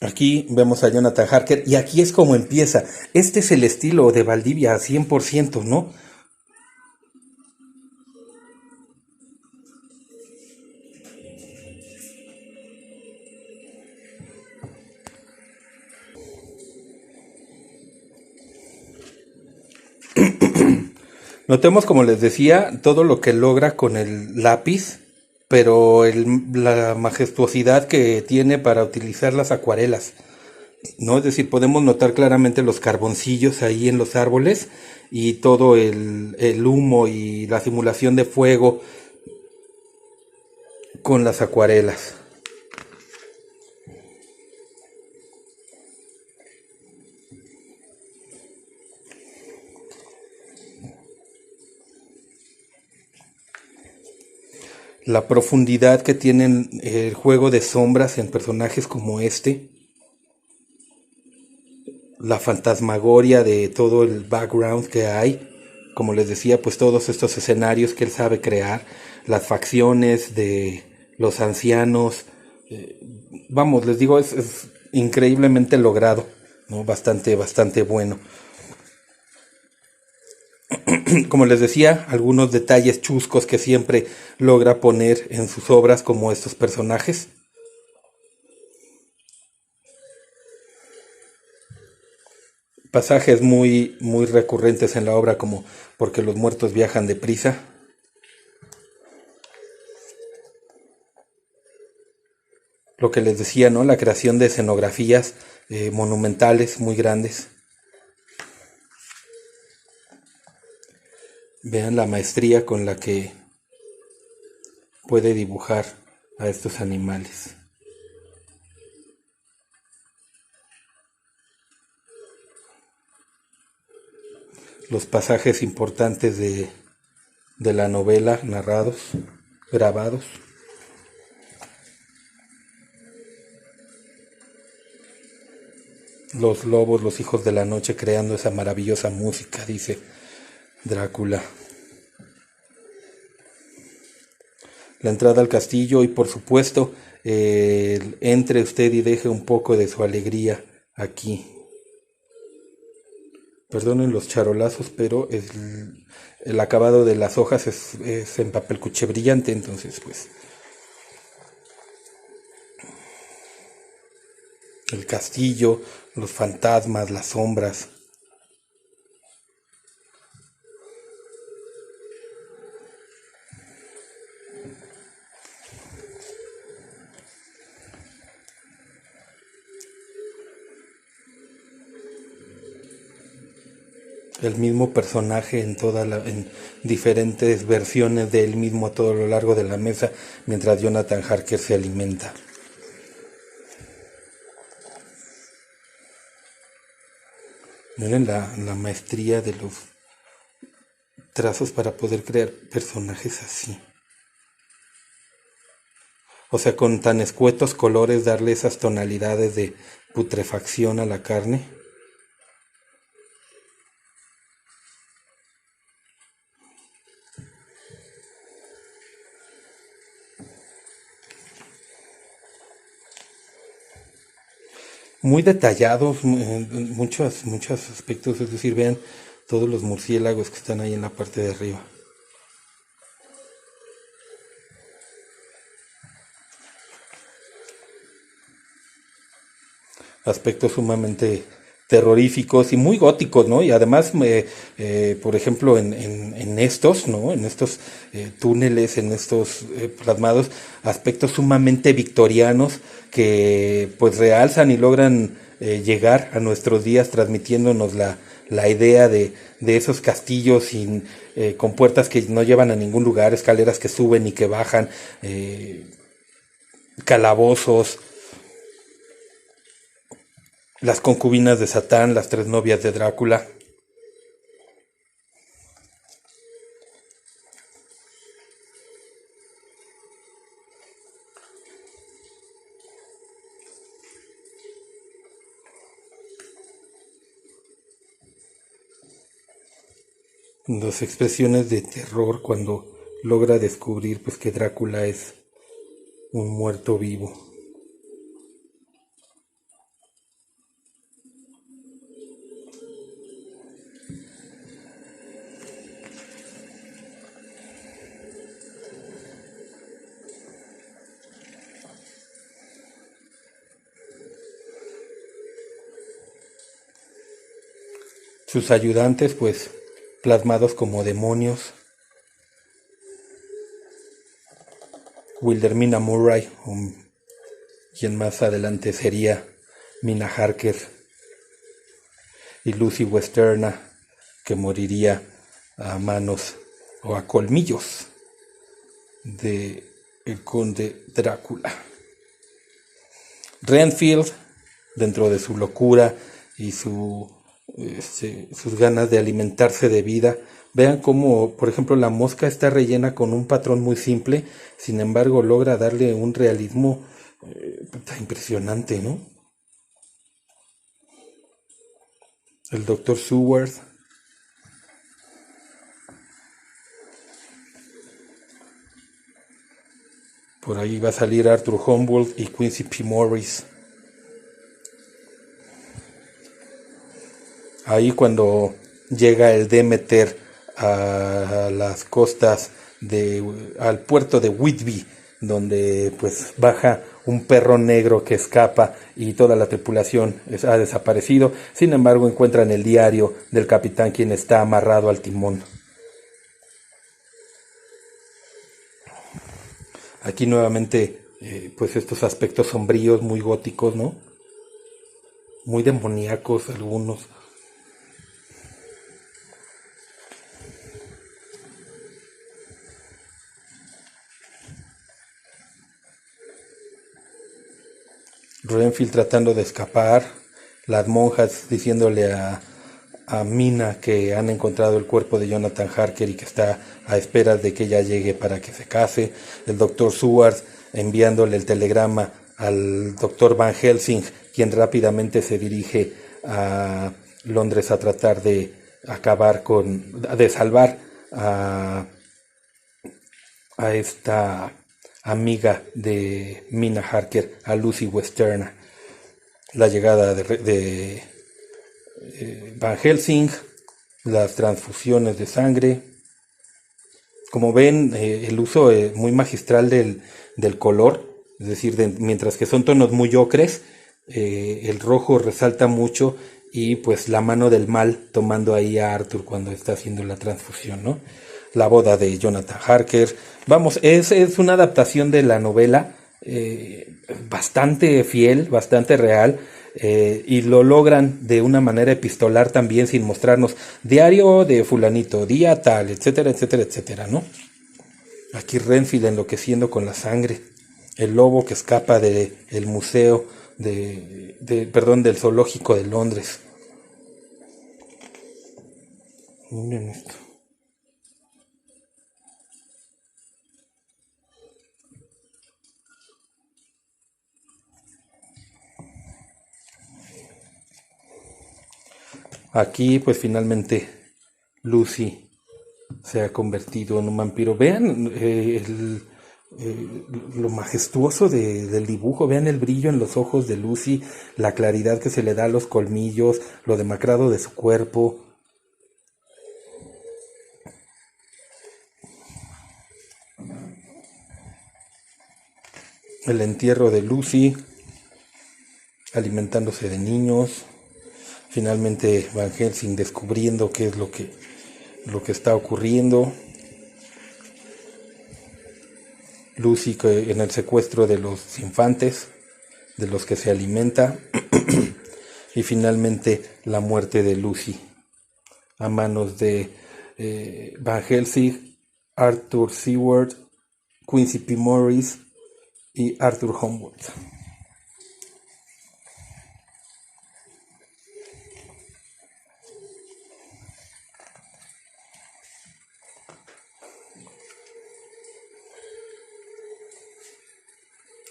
Aquí vemos a Jonathan Harker, y aquí es como empieza. Este es el estilo de Valdivia a 100%, ¿no? Notemos, como les decía, todo lo que logra con el lápiz, pero la majestuosidad que tiene para utilizar las acuarelas, ¿no? Es decir, podemos notar claramente los carboncillos ahí en los árboles y todo el humo y la simulación de fuego con las acuarelas. La profundidad que tienen el juego de sombras en personajes como este, la fantasmagoria de todo el background que hay, como les decía, pues todos estos escenarios que él sabe crear, las facciones de los ancianos, vamos, les digo, es increíblemente logrado, ¿no? Bastante bueno. Como les decía, algunos detalles chuscos que siempre logra poner en sus obras como estos personajes. Pasajes muy recurrentes en la obra como porque los muertos viajan deprisa. Lo que les decía, ¿no? La creación de escenografías monumentales muy grandes. Vean la maestría con la que puede dibujar a estos animales. Los pasajes importantes de la novela narrados, grabados. Los lobos, los hijos de la noche creando esa maravillosa música, dice Drácula. La entrada al castillo y por supuesto entre usted y deje un poco de su alegría aquí. Perdonen los charolazos, pero el acabado de las hojas es en papel cuché brillante, entonces pues el castillo, los fantasmas, las sombras. El mismo personaje en diferentes versiones de él mismo a todo lo largo de la mesa, mientras Jonathan Harker se alimenta. Miren la maestría de los trazos para poder crear personajes así. O sea, con tan escuetos colores darle esas tonalidades de putrefacción a la carne. Muy detallados, muchos aspectos, es decir, vean todos los murciélagos que están ahí en la parte de arriba. Aspectos sumamente terroríficos y muy góticos, ¿no? Y además, por ejemplo, en estos, ¿no? En estos túneles, en estos plasmados, aspectos sumamente victorianos que pues realzan y logran llegar a nuestros días transmitiéndonos la idea de esos castillos con puertas que no llevan a ningún lugar, escaleras que suben y que bajan, calabozos, las concubinas de Satán, las tres novias de Drácula. Dos expresiones de terror cuando logra descubrir pues que Drácula es un muerto vivo. Sus ayudantes pues plasmados como demonios. Wilhelmina Murray, quien más adelante sería Mina Harker, y Lucy Westenra, que moriría a manos o a colmillos de el conde Drácula. Renfield, dentro de su locura y sus ganas de alimentarse de vida, vean cómo, por ejemplo, la mosca está rellena con un patrón muy simple, sin embargo logra darle un realismo impresionante, ¿no? El Dr. Seward, por ahí va a salir Arthur Humboldt y Quincy P. Morris. Ahí cuando llega el Demeter a las costas al puerto de Whitby, donde pues baja un perro negro que escapa y toda la tripulación ha desaparecido. Sin embargo, encuentran el diario del capitán, quien está amarrado al timón. Aquí nuevamente pues estos aspectos sombríos, muy góticos, ¿no? Muy demoníacos algunos. Renfield tratando de escapar, las monjas diciéndole a Mina que han encontrado el cuerpo de Jonathan Harker y que está a espera de que ella llegue para que se case, el doctor Seward enviándole el telegrama al doctor Van Helsing, quien rápidamente se dirige a Londres a tratar de salvar a esta amiga de Mina Harker, a Lucy Westenra. La llegada de Van Helsing, las transfusiones de sangre. Como ven, el uso muy magistral del color, es decir, mientras que son tonos muy ocres, el rojo resalta mucho, y pues la mano del mal tomando ahí a Arthur cuando está haciendo la transfusión, ¿no? La boda de Jonathan Harker. Vamos, es una adaptación de la novela bastante fiel, bastante real, y lo logran de una manera epistolar también, sin mostrarnos diario de fulanito, día tal, etcétera, etcétera, etcétera, ¿no? Aquí Renfield enloqueciendo con la sangre, el lobo que escapa del museo, del zoológico de Londres. Miren esto. Aquí pues finalmente Lucy se ha convertido en un vampiro. Vean lo majestuoso del dibujo, vean el brillo en los ojos de Lucy, la claridad que se le da a los colmillos, lo demacrado de su cuerpo. El entierro de Lucy, alimentándose de niños. Finalmente Van Helsing descubriendo qué es lo que está ocurriendo. Lucy en el secuestro de los infantes, de los que se alimenta. Y finalmente la muerte de Lucy a manos de Van Helsing, Arthur Seward, Quincy P. Morris y Arthur Humboldt.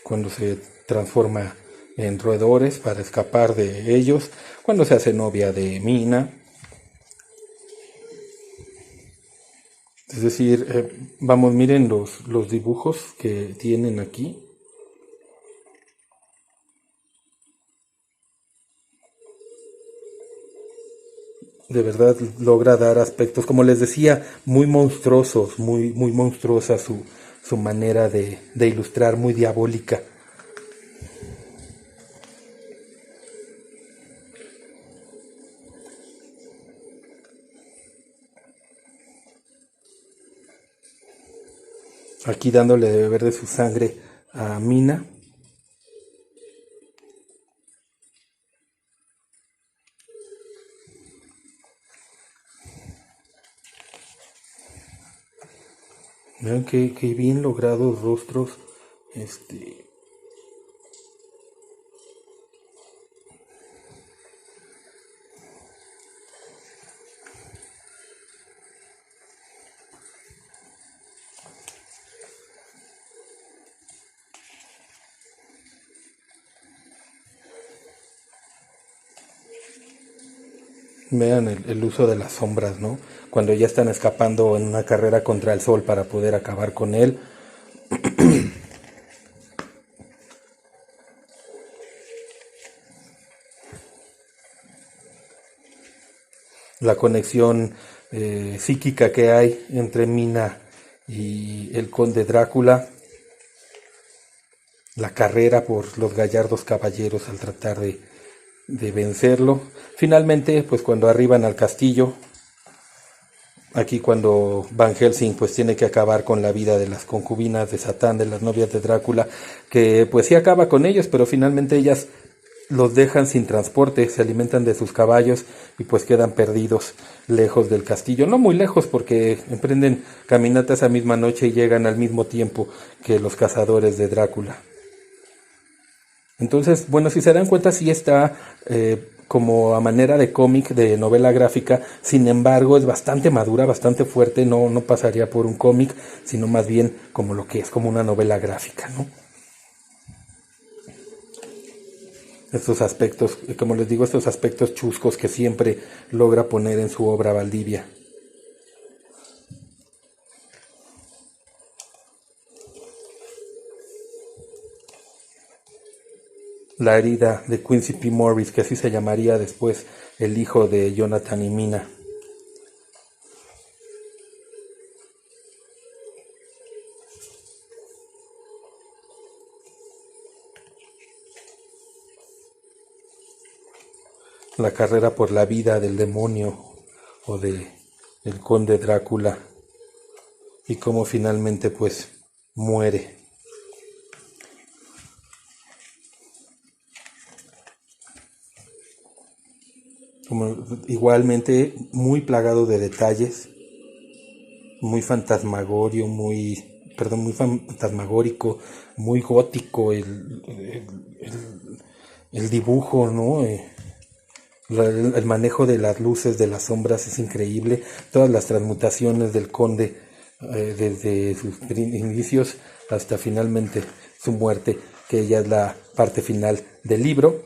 Cuando se transforma en roedores para escapar de ellos, cuando se hace novia de Mina. Es decir, vamos, miren los dibujos que tienen aquí. De verdad logra dar aspectos, como les decía, muy monstruosos, muy monstruosa su manera de ilustrar, muy diabólica. aquí dándole de beber de su sangre a Mina. Vean qué bien logrados rostros. Vean el uso de las sombras, ¿no? Cuando ya están escapando en una carrera contra el sol para poder acabar con él. La conexión psíquica que hay entre Mina y el conde Drácula. La carrera por los gallardos caballeros al tratar de vencerlo. Finalmente, pues cuando arriban al castillo, aquí cuando Van Helsing pues tiene que acabar con la vida de las concubinas de Satán, de las novias de Drácula, que pues sí acaba con ellos, pero finalmente ellas los dejan sin transporte, se alimentan de sus caballos y pues quedan perdidos lejos del castillo. No muy lejos porque emprenden caminatas a misma noche y llegan al mismo tiempo que los cazadores de Drácula. Entonces, bueno, si se dan cuenta, sí está como a manera de cómic, de novela gráfica, sin embargo es bastante madura, bastante fuerte, no pasaría por un cómic, sino más bien como lo que es, como una novela gráfica, ¿no? Estos aspectos, como les digo, estos aspectos chuscos que siempre logra poner en su obra Valdivia. La herida de Quincy P. Morris, que así se llamaría después el hijo de Jonathan y Mina. La carrera por la vida del demonio o del conde Drácula y cómo finalmente pues muere. Como, igualmente muy plagado de detalles, muy fantasmagorio, muy fantasmagórico, muy gótico el dibujo, ¿no? El manejo de las luces, de las sombras es increíble. Todas las transmutaciones del conde desde sus inicios hasta finalmente su muerte, que ya es la parte final del libro.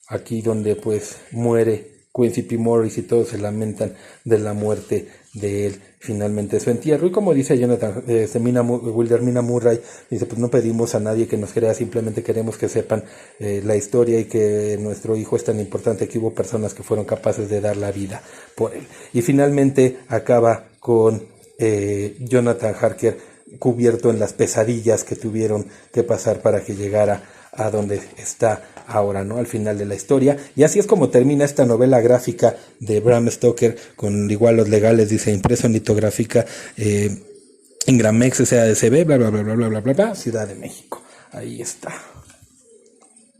Aquí donde pues muere Quincy P. Morris y todos se lamentan de la muerte de él, finalmente su entierro. Y como dice Jonathan, Wilhelmina Murray, dice, pues no pedimos a nadie que nos crea, simplemente queremos que sepan la historia y que nuestro hijo es tan importante que hubo personas que fueron capaces de dar la vida por él. Y finalmente acaba con Jonathan Harker cubierto en las pesadillas que tuvieron que pasar para que llegara a donde está ahora, ¿no? Al final de la historia. Y así es como termina esta novela gráfica de Bram Stoker, con igual los legales, dice impreso en litográfica, en Gramex, SADCB, bla, bla, bla, bla, bla, bla, bla, bla, Ciudad de México. Ahí está.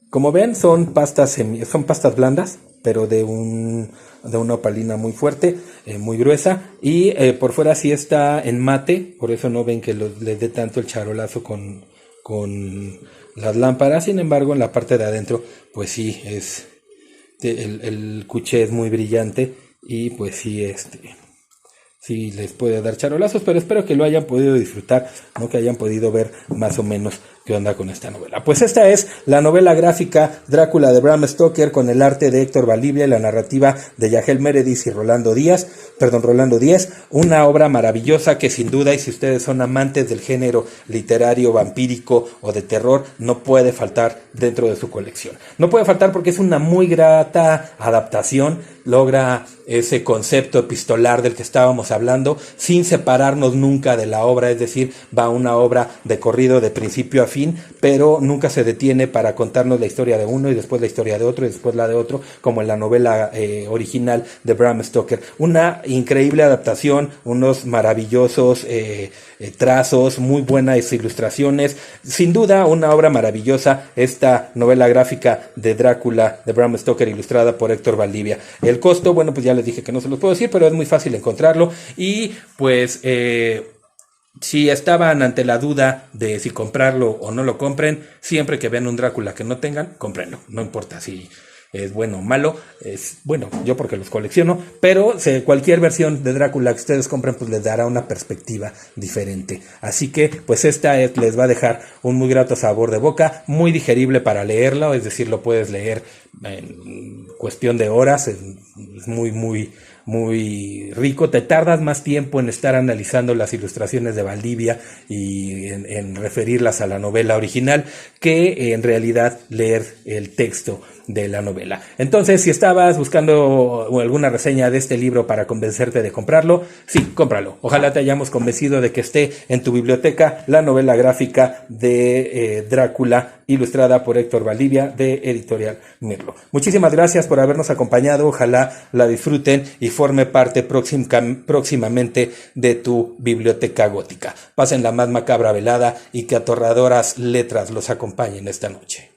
Como ven, son pastas blandas, pero de una opalina muy fuerte, muy gruesa, y por fuera sí está en mate, por eso no ven que les dé tanto el charolazo con las lámparas. Sin embargo, en la parte de adentro, pues sí, el cuché es muy brillante y pues sí, sí les puede dar charolazos, pero espero que lo hayan podido disfrutar, ¿no? Que hayan podido ver más o menos qué onda con esta novela. Pues esta es la novela gráfica Drácula de Bram Stoker, con el arte de Héctor Valdivia y la narrativa de Yahel Meredith y Rolando Díaz, una obra maravillosa que sin duda, y si ustedes son amantes del género literario, vampírico o de terror, no puede faltar dentro de su colección. No puede faltar porque es una muy grata adaptación, logra ese concepto epistolar del que estábamos hablando, sin separarnos nunca de la obra, es decir, va una obra de corrido de principio a fin, pero nunca se detiene para contarnos la historia de uno y después la historia de otro y después la de otro, como en la novela original de Bram Stoker. Una increíble adaptación, unos maravillosos trazos, muy buenas ilustraciones, sin duda una obra maravillosa, esta novela gráfica de Drácula de Bram Stoker, ilustrada por Héctor Valdivia. El costo, bueno, pues ya les dije que no se los puedo decir, pero es muy fácil encontrarlo y pues si estaban ante la duda de si comprarlo o no lo compren, siempre que vean un Drácula que no tengan, cómprenlo, no importa si es bueno o malo, es bueno, yo porque los colecciono, pero cualquier versión de Drácula que ustedes compren pues les dará una perspectiva diferente. Así que pues les va a dejar un muy grato sabor de boca, muy digerible para leerlo, es decir, lo puedes leer en cuestión de horas, es muy rico. Te tardas más tiempo en estar analizando las ilustraciones de Valdivia y en referirlas a la novela original que en realidad leer el texto de la novela. Entonces, si estabas buscando alguna reseña de este libro para convencerte de comprarlo, sí, cómpralo. Ojalá te hayamos convencido de que esté en tu biblioteca la novela gráfica de Drácula, ilustrada por Héctor Valdivia, de Editorial Mirlo. Muchísimas gracias por habernos acompañado. Ojalá la disfruten y forme parte próximamente de tu biblioteca gótica. Pasen la más macabra velada y que aterradoras letras los acompañen esta noche.